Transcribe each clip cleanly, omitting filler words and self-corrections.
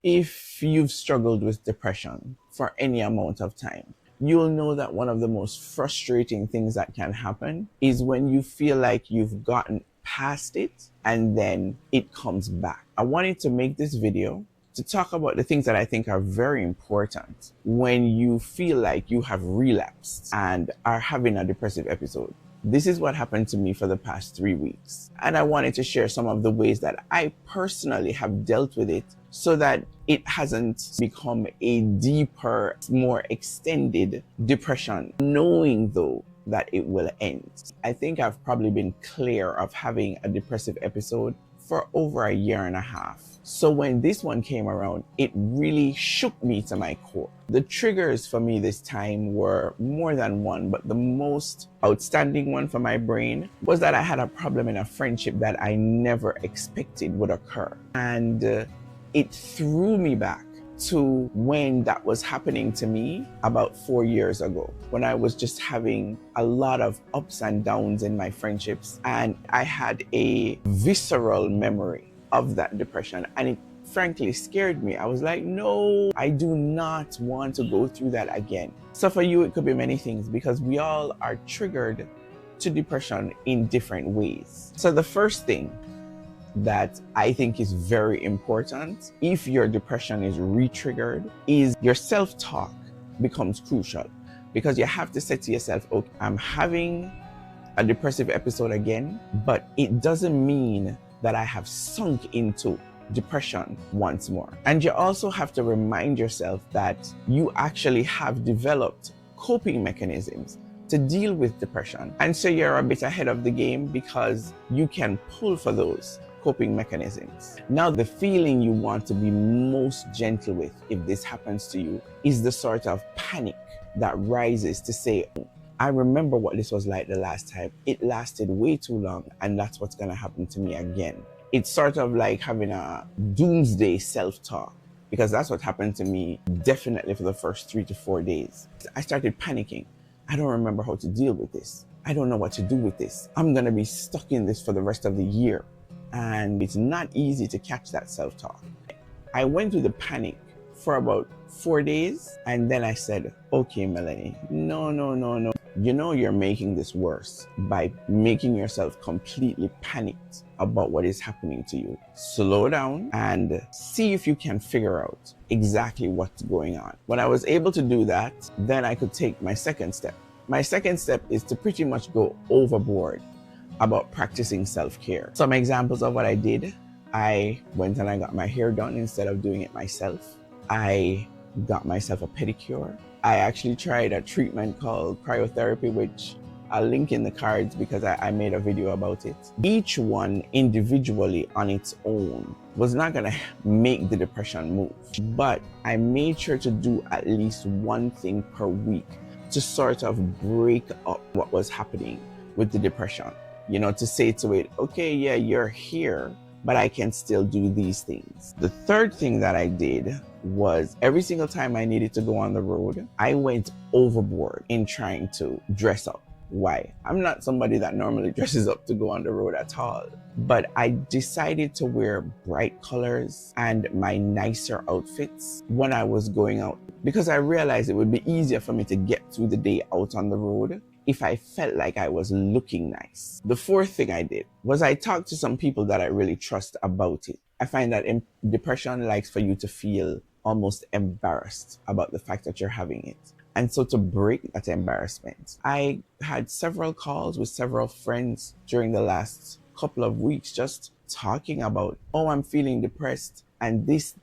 If you've struggled with depression for any amount of time, you'll know that one of the most frustrating things that can happen is when you feel like you've gotten past it and then it comes back. I wanted to make this video to talk about the things that I think are very important when you feel like you have relapsed and are having a depressive episode. This is what happened to me for the past 3 weeks. And I wanted to share some of the ways that I personally have dealt with it so that it hasn't become a deeper, more extended depression, knowing though that it will end. I think I've probably been clear of having a depressive episode for over a year and a half. So when this one came around, it really shook me to my core. The triggers for me this time were more than one, but the most outstanding one for my brain was that I had a problem in a friendship that I never expected would occur. And it threw me back to when that was happening to me about 4 years ago, when I was just having a lot of ups and downs in my friendships. And I had a visceral memory of that depression, and it frankly scared me. I was like, no, I do not want to go through that again. So for you, it could be many things, because we all are triggered to depression in different ways. So the first thing that I think is very important if your depression is re-triggered is your self-talk becomes crucial, because you have to say to yourself, okay, I'm having a depressive episode again, but it doesn't mean that I have sunk into depression once more. And you also have to remind yourself that you actually have developed coping mechanisms to deal with depression. And so you're a bit ahead of the game because you can pull for those coping mechanisms. Now, the feeling you want to be most gentle with if this happens to you is the sort of panic that rises to say, I remember what this was like the last time. It lasted way too long, and that's what's going to happen to me again. It's sort of like having a doomsday self-talk, because that's what happened to me definitely for the first 3 to 4 days. I started panicking. I don't remember how to deal with this. I don't know what to do with this. I'm going to be stuck in this for the rest of the year. And it's not easy to catch that self-talk. I went through the panic for about 4 days, and then I said, okay, Melanie, no. You know you're making this worse by making yourself completely panicked about what is happening to you. Slow down and see if you can figure out exactly what's going on. When I was able to do that, then I could take my second step. My second step is to pretty much go overboard about practicing self-care. Some examples of what I did: I went and I got my hair done instead of doing it myself. I got myself a pedicure. I actually tried a treatment called cryotherapy, which I'll link in the cards because I made a video about it. Each one individually on its own was not gonna make the depression move, but I made sure to do at least one thing per week to sort of break up what was happening with the depression. You know, to say to it, okay, yeah, you're here, but I can still do these things. The third thing that I did was every single time I needed to go on the road, I went overboard in trying to dress up. Why? I'm not somebody that normally dresses up to go on the road at all. But I decided to wear bright colors and my nicer outfits when I was going out, because I realized it would be easier for me to get through the day out on the road if I felt like I was looking nice. The fourth thing I did was I talked to some people that I really trust about it. I find that depression likes for you to feel almost embarrassed about the fact that you're having it. And so to break that embarrassment, I had several calls with several friends during the last couple of weeks, just talking about, oh, I'm feeling depressed, and this,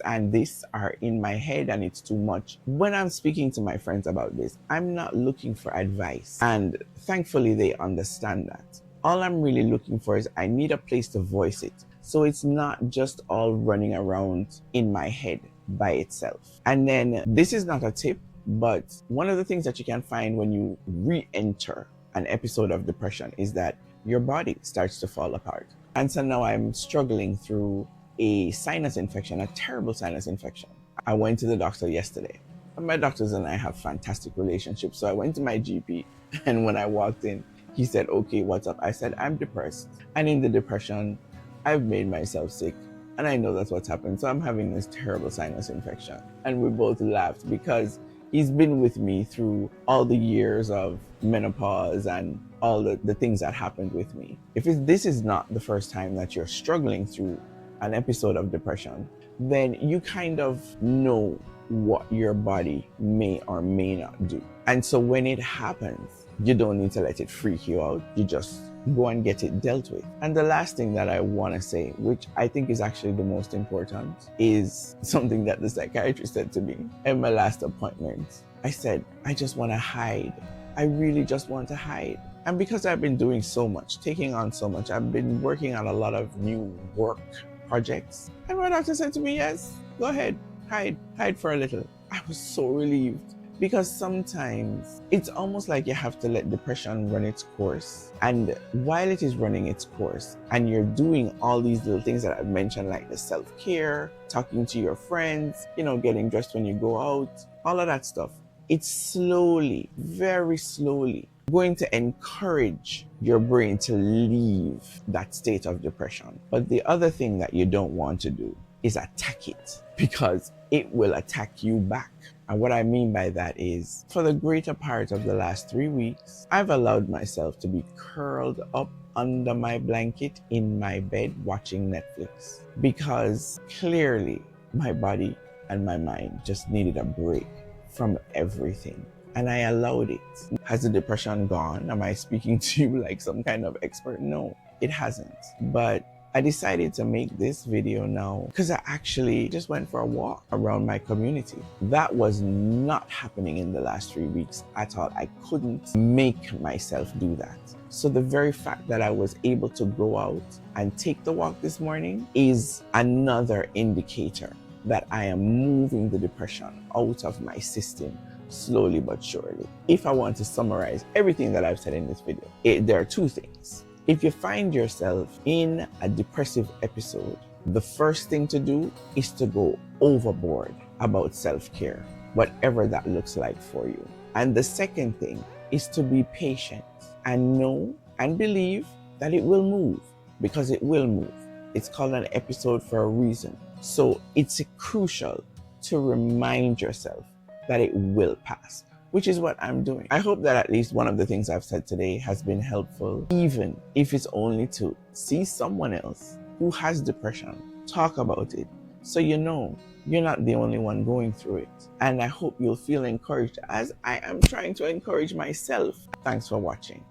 and this are in my head, and it's too much. When I'm speaking to my friends about this, I'm not looking for advice. And thankfully, they understand that. All I'm really looking for is I need a place to voice it, so it's not just all running around in my head by itself. And then this is not a tip, but one of the things that you can find when you re-enter an episode of depression is that your body starts to fall apart. And so now I'm struggling through a sinus infection, a terrible sinus infection. I went to the doctor yesterday. And my doctors and I have fantastic relationships. So I went to my GP, and when I walked in, he said, okay, what's up? I said, I'm depressed. And in the depression, I've made myself sick And I know that's what's happened. So I'm having this terrible sinus infection. And we both laughed because he's been with me through all the years of menopause and all the things that happened with me. This is not the first time that you're struggling through an episode of depression, then you kind of know what your body may or may not do. And so when it happens, you don't need to let it freak you out. You just go and get it dealt with. And the last thing that I want to say, which I think is actually the most important, is something that the psychiatrist said to me in my last appointment. I said, I just want to hide. I really just want to hide. And because I've been doing so much, taking on so much, I've been working on a lot of new work projects. And my doctor said to me, yes, go ahead, hide for a little. I was so relieved. Because sometimes it's almost like you have to let depression run its course. And while it is running its course, and you're doing all these little things that I've mentioned, like the self-care, talking to your friends, getting dressed when you go out, all of that stuff, it's slowly, very slowly, going to encourage your brain to leave that state of depression. But the other thing that you don't want to do is attack it, because it will attack you back. And what I mean by that is, for the greater part of the last 3 weeks, I've allowed myself to be curled up under my blanket in my bed watching Netflix, because clearly my body and my mind just needed a break from everything. And I allowed it. Has the depression gone? Am I speaking to you like some kind of expert? No, it hasn't. But I decided to make this video now because I actually just went for a walk around my community. That was not happening in the last 3 weeks at all. I couldn't make myself do that. So the very fact that I was able to go out and take the walk this morning is another indicator that I am moving the depression out of my system slowly but surely. If I want to summarize everything that I've said in this video, there are 2 things. If you find yourself in a depressive episode, the first thing to do is to go overboard about self-care, whatever that looks like for you. And the second thing is to be patient and know and believe that it will move, because it will move. It's called an episode for a reason. So it's crucial to remind yourself that it will pass, which is what I'm doing. I hope that at least one of the things I've said today has been helpful, even if it's only to see someone else who has depression, talk about it, so you're not the only one going through it. And I hope you'll feel encouraged as I am trying to encourage myself. Thanks for watching.